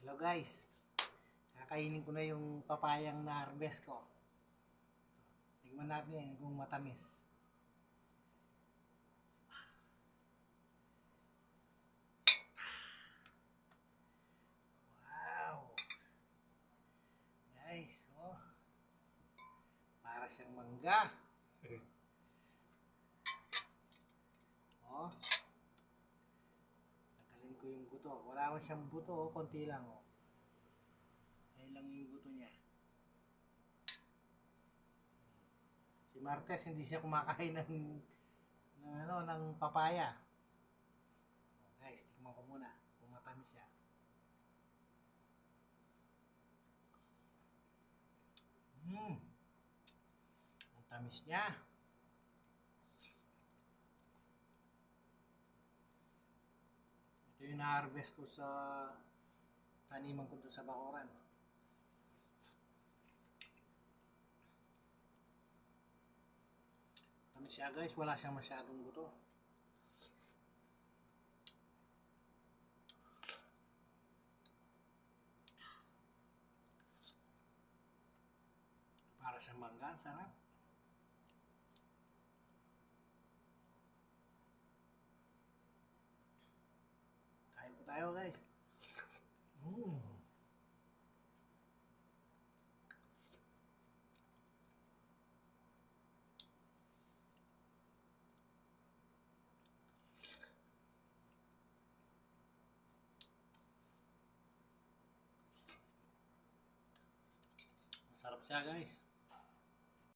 Hello guys, kakainin ko na yung papayang na-harvest ko. Tignan natin kung matamis. Wow! Guys, oh. Para siyang mangga. Oh. Tagalin ko yung buto. Wala man siyang buto, oh. Konti lang, oh. Ayun lang yung buto niya. Si Martes hindi siya kumakain ng papaya. Oh, guys, tikman ko muna kung matamis siya. Ang tamis niya. Ito yung na-harvest ko sa taniman ko doon sa Bacoran. Tamis siya guys, wala siyang masyadong buto. Para siyang mangga, ang sarap. Kain po tayo guys. Sarap siya guys.